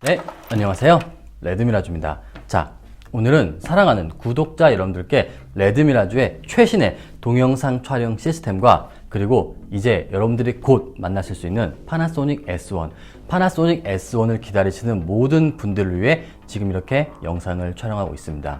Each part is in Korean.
네, 안녕하세요. 레드미라주입니다. 자, 오늘은 사랑하는 구독자 여러분들께 레드미라주의 최신의 동영상 촬영 시스템과 그리고 이제 여러분들이 곧 만나실 수 있는 파나소닉 S1, 파나소닉 S1을 기다리시는 모든 분들을 위해 지금 이렇게 영상을 촬영하고 있습니다.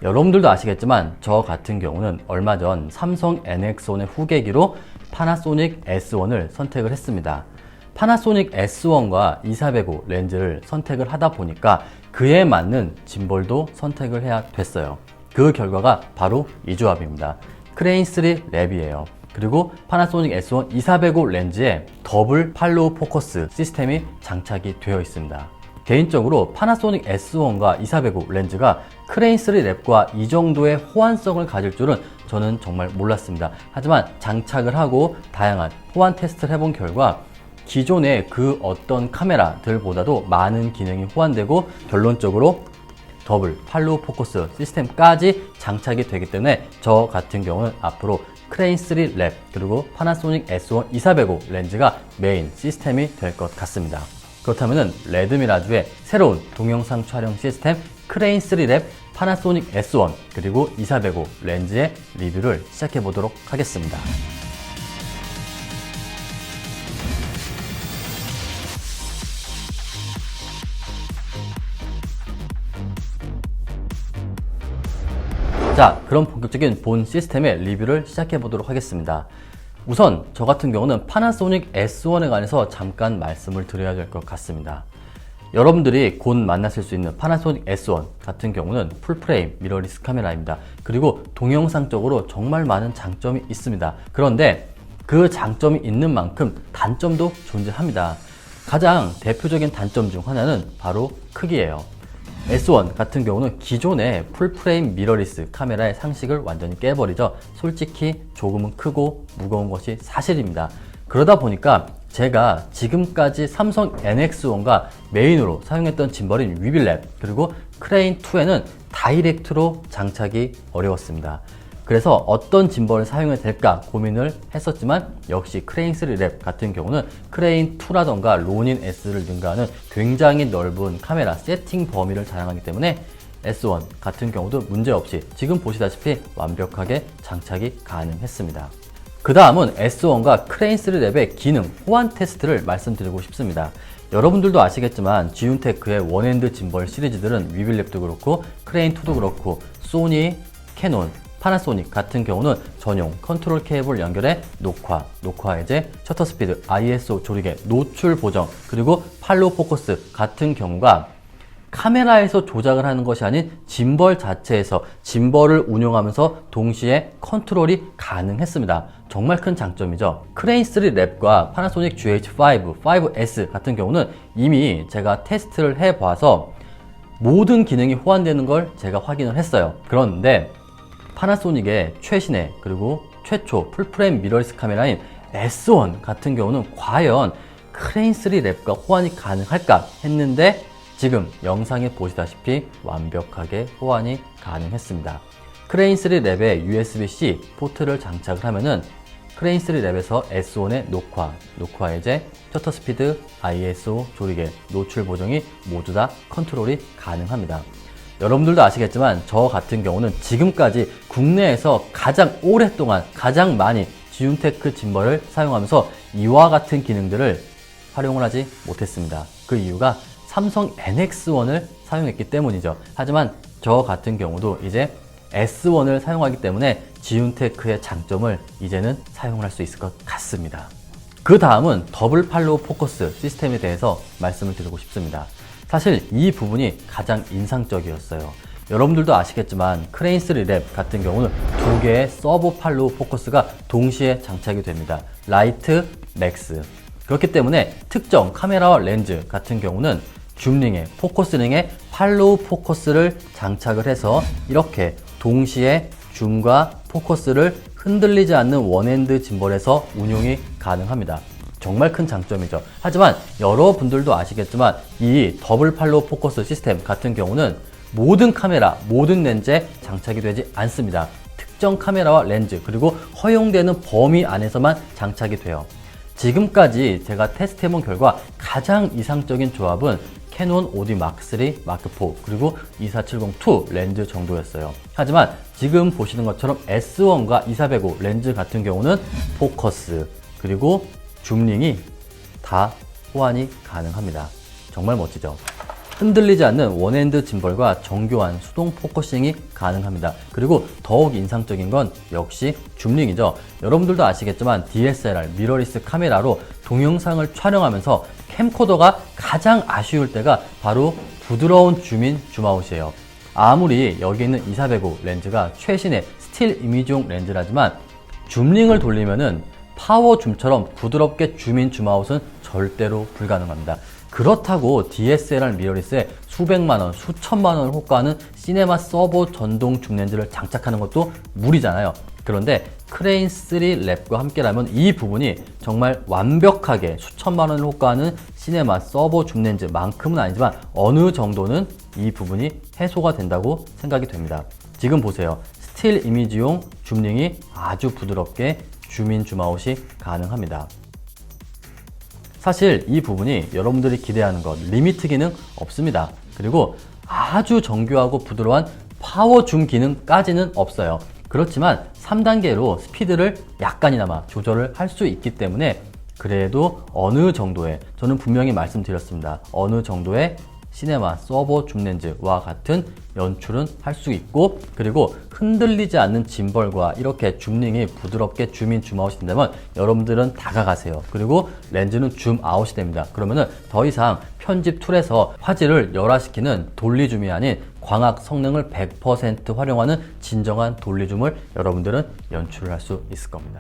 여러분들도 아시겠지만 저 같은 경우는 얼마 전 삼성 NX1의 후계기로 파나소닉 S1을 선택을 했습니다. 파나소닉 S1과 2405 렌즈를 선택을 하다 보니까 그에 맞는 짐볼도 선택을 해야 됐어요. 그 결과가 바로 이 조합입니다. 크레인3 랩이에요. 그리고 파나소닉 S1 2405 렌즈에 더블 팔로우 포커스 시스템이 장착이 되어 있습니다. 개인적으로 파나소닉 S1과 2405 렌즈가 크레인3 랩과 이 정도의 호환성을 가질 줄은 저는 정말 몰랐습니다. 하지만 장착을 하고 다양한 호환 테스트를 해본 결과 기존의 그 어떤 카메라들보다도 많은 기능이 호환되고 결론적으로 더블 팔로우 포커스 시스템까지 장착이 되기 때문에 저 같은 경우는 앞으로 크레인3 랩 그리고 파나소닉 S1 2405 렌즈가 메인 시스템이 될 것 같습니다. 그렇다면 레드미라주의 새로운 동영상 촬영 시스템 크레인3 랩 파나소닉 S1 그리고 2405 렌즈의 리뷰를 시작해 보도록 하겠습니다. 자, 그럼 본격적인 본 시스템의 리뷰를 시작해 보도록 하겠습니다. 우선 저 같은 경우는 파나소닉 S1에 관해서 잠깐 말씀을 드려야 될 것 같습니다. 여러분들이 곧 만나실 수 있는 파나소닉 S1 같은 경우는 풀프레임 미러리스 카메라입니다. 그리고 동영상적으로 정말 많은 장점이 있습니다. 그런데 그 장점이 있는 만큼 단점도 존재합니다. 가장 대표적인 단점 중 하나는 바로 크기예요. S1 같은 경우는 기존의 풀프레임 미러리스 카메라의 상식을 완전히 깨버리죠. 솔직히 조금은 크고 무거운 것이 사실입니다. 그러다 보니까 제가 지금까지 삼성 NX1과 메인으로 사용했던 짐벌인 위빌랩 그리고 크레인2에는 다이렉트로 장착이 어려웠습니다. 그래서 어떤 짐벌을 사용해야 될까 고민을 했었지만 역시 크레인3 랩 같은 경우는 크레인2라던가 로닌 S를 능가하는 굉장히 넓은 카메라 세팅 범위를 자랑하기 때문에 S1 같은 경우도 문제없이 지금 보시다시피 완벽하게 장착이 가능했습니다. 그 다음은 S1과 크레인3 랩의 기능 호환 테스트를 말씀드리고 싶습니다. 여러분들도 아시겠지만 지윤테크의 원핸드 짐벌 시리즈들은 위빌랩도 그렇고 크레인2도 그렇고 소니, 캐논, 파나소닉 같은 경우는 전용 컨트롤 케이블 연결해 녹화 해제, 셔터 스피드, ISO 조리개, 노출 보정, 그리고 팔로우 포커스 같은 경우가 카메라에서 조작을 하는 것이 아닌 짐벌 자체에서 짐벌을 운용하면서 동시에 컨트롤이 가능했습니다. 정말 큰 장점이죠. 크레인3 랩과 파나소닉 GH5, 5S 같은 경우는 이미 제가 테스트를 해봐서 모든 기능이 호환되는 걸 제가 확인을 했어요. 그런데 파나소닉의 최신의 그리고 최초 풀프레임 미러리스 카메라인 S1 같은 경우는 과연 크레인3 랩과 호환이 가능할까 했는데 지금 영상에 보시다시피 완벽하게 호환이 가능했습니다. 크레인3 랩에 USB-C 포트를 장착을 하면은 크레인3 랩에서 S1의 녹화 해제, 셔터 스피드, ISO 조리개, 노출 보정이 모두 다 컨트롤이 가능합니다. 여러분들도 아시겠지만 저 같은 경우는 지금까지 국내에서 가장 오랫동안 가장 많이 지윤테크 짐벌을 사용하면서 이와 같은 기능들을 활용을 하지 못했습니다. 그 이유가 삼성 NX1을 사용했기 때문이죠. 하지만 저 같은 경우도 이제 S1을 사용하기 때문에 지윤테크의 장점을 이제는 사용을 할 수 있을 것 같습니다. 그 다음은 더블 팔로우 포커스 시스템에 대해서 말씀을 드리고 싶습니다. 사실 이 부분이 가장 인상적이었어요. 여러분들도 아시겠지만 크레인3 랩 같은 경우는 두 개의 서브 팔로우 포커스가 동시에 장착이 됩니다. 라이트, 맥스. 그렇기 때문에 특정 카메라와 렌즈 같은 경우는 줌링에, 포커스링에 팔로우 포커스를 장착을 해서 이렇게 동시에 줌과 포커스를 흔들리지 않는 원핸드 짐벌에서 운용이 가능합니다. 정말 큰 장점이죠. 하지만 여러분들도 아시겠지만 이 더블 팔로우 포커스 시스템 같은 경우는 모든 카메라, 모든 렌즈에 장착이 되지 않습니다. 특정 카메라와 렌즈 그리고 허용되는 범위 안에서만 장착이 돼요. 지금까지 제가 테스트해본 결과 가장 이상적인 조합은 캐논 5D 마크3, 마크4 그리고 2470-2 렌즈 정도였어요. 하지만 지금 보시는 것처럼 S1과 2405 렌즈 같은 경우는 포커스 그리고 줌링이 다 호환이 가능합니다. 정말 멋지죠? 흔들리지 않는 원핸드 짐벌과 정교한 수동 포커싱이 가능합니다. 그리고 더욱 인상적인 건 역시 줌링이죠. 여러분들도 아시겠지만 DSLR 미러리스 카메라로 동영상을 촬영하면서 캠코더가 가장 아쉬울 때가 바로 부드러운 줌인 줌아웃이에요. 아무리 여기 있는 2405 렌즈가 최신의 스틸 이미지용 렌즈라지만 줌링을 돌리면은 파워 줌처럼 부드럽게 줌인 줌아웃은 절대로 불가능합니다. 그렇다고 DSLR 미러리스에 수백만원, 수천만원을 호가하는 시네마 서버 전동 줌렌즈를 장착하는 것도 무리잖아요. 그런데 크레인 3 랩과 함께라면 이 부분이 정말 완벽하게 수천만원을 호가하는 시네마 서버 줌렌즈만큼은 아니지만 어느 정도는 이 부분이 해소가 된다고 생각이 됩니다. 지금 보세요. 스틸 이미지용 줌링이 아주 부드럽게 줌인 줌아웃이 가능합니다. 사실 이 부분이 여러분들이 기대하는 것 리미트 기능 없습니다. 그리고 아주 정교하고 부드러운 파워 줌 기능까지는 없어요. 그렇지만 3단계로 스피드를 약간이나마 조절을 할 수 있기 때문에 그래도 어느 정도의, 저는 분명히 말씀드렸습니다. 어느 정도의 시네마 서버 줌렌즈와 같은 연출은 할 수 있고, 그리고 흔들리지 않는 짐벌과 이렇게 줌링이 부드럽게 줌인 줌아웃이 된다면 여러분들은 다가가세요. 그리고 렌즈는 줌아웃이 됩니다. 그러면은 더 이상 편집 툴에서 화질을 열화시키는 돌리줌이 아닌 광학 성능을 100% 활용하는 진정한 돌리줌을 여러분들은 연출을 할 수 있을 겁니다.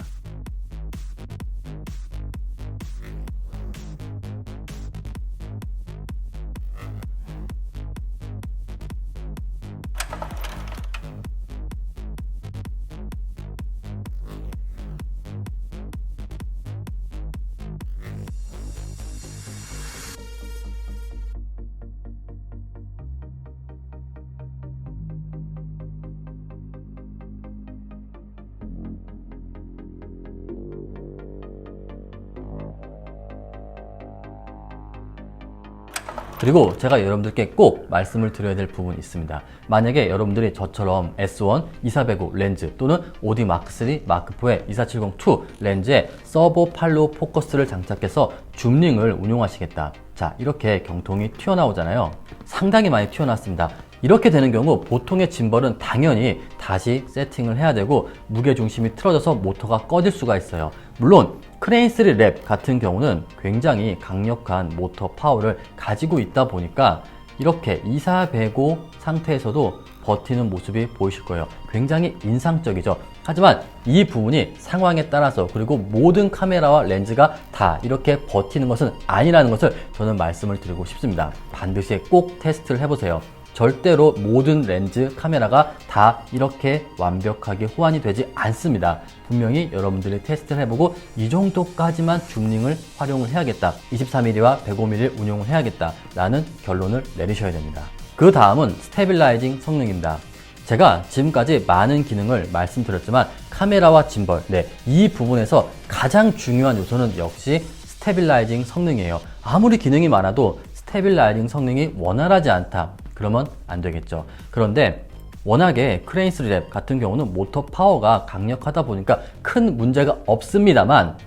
그리고 제가 여러분들께 꼭 말씀을 드려야 될 부분이 있습니다. 만약에 여러분들이 저처럼 S1, 2405 렌즈 또는 5D 마크3, 마크4의 2470-2 렌즈에 서버 팔로우 포커스를 장착해서 줌링을 운용하시겠다. 자, 이렇게 경통이 튀어나오잖아요. 상당히 많이 튀어나왔습니다. 이렇게 되는 경우 보통의 짐벌은 당연히 다시 세팅을 해야 되고 무게중심이 틀어져서 모터가 꺼질 수가 있어요. 물론 크레인 3 랩 같은 경우는 굉장히 강력한 모터 파워를 가지고 있다 보니까 이렇게 2405 상태에서도 버티는 모습이 보이실 거예요. 굉장히 인상적이죠. 하지만 이 부분이 상황에 따라서, 그리고 모든 카메라와 렌즈가 다 이렇게 버티는 것은 아니라는 것을 저는 말씀을 드리고 싶습니다. 반드시 꼭 테스트를 해보세요. 절대로 모든 렌즈 카메라가 다 이렇게 완벽하게 호환이 되지 않습니다. 분명히 여러분들이 테스트를 해보고 이 정도까지만 줌링을 활용을 해야겠다, 23mm와 105mm 운용을 해야겠다 라는 결론을 내리셔야 됩니다. 그 다음은 스테빌라이징 성능입니다. 제가 지금까지 많은 기능을 말씀드렸지만 카메라와 짐벌, 이 부분에서 가장 중요한 요소는 역시 스테빌라이징 성능이에요. 아무리 기능이 많아도 스테빌라이징 성능이 원활하지 않다, 그러면 안 되겠죠. 그런데 워낙에 크레인 3 랩 같은 경우는 모터 파워가 강력하다 보니까 큰 문제가 없습니다만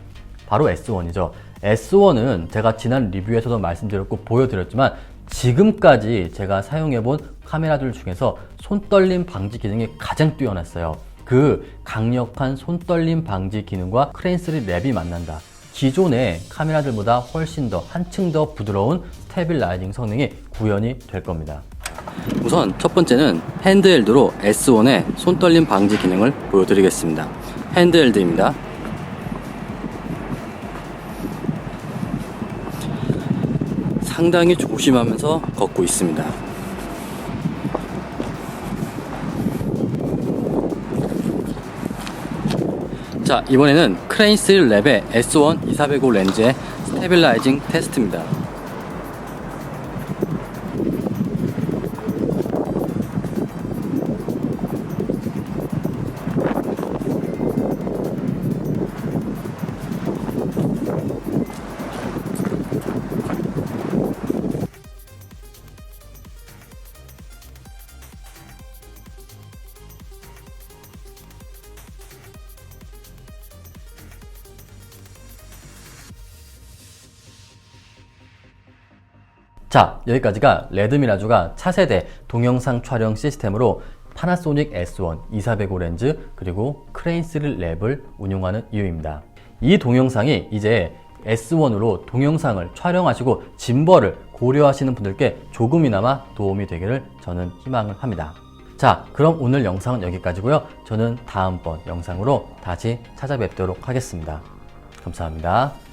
바로 S1이죠. S1은 제가 지난 리뷰에서도 말씀드렸고 보여드렸지만 지금까지 제가 사용해본 카메라들 중에서 손떨림 방지 기능이 가장 뛰어났어요. 그 강력한 손떨림 방지 기능과 크레인 3 랩이 만난다. 기존의 카메라들보다 훨씬 더 한층 더 부드러운 스테빌라이징 성능이 구현이 될 겁니다. 우선 첫 번째는 핸드헬드로 S1의 손떨림 방지 기능을 보여드리겠습니다. 핸드헬드입니다. 상당히 조심하면서 걷고 있습니다. 자, 이번에는 크레인 3 랩의 S1 2405 렌즈의 스테빌라이징 테스트입니다. 자, 여기까지가 레드미라주가 차세대 동영상 촬영 시스템으로 파나소닉 S1 2405 렌즈 그리고 크레인3 랩을 운용하는 이유입니다. 이 동영상이 이제 S1으로 동영상을 촬영하시고 짐벌을 고려하시는 분들께 조금이나마 도움이 되기를 저는 희망을 합니다. 자, 그럼 오늘 영상은 여기까지고요. 저는 다음번 영상으로 다시 찾아뵙도록 하겠습니다. 감사합니다.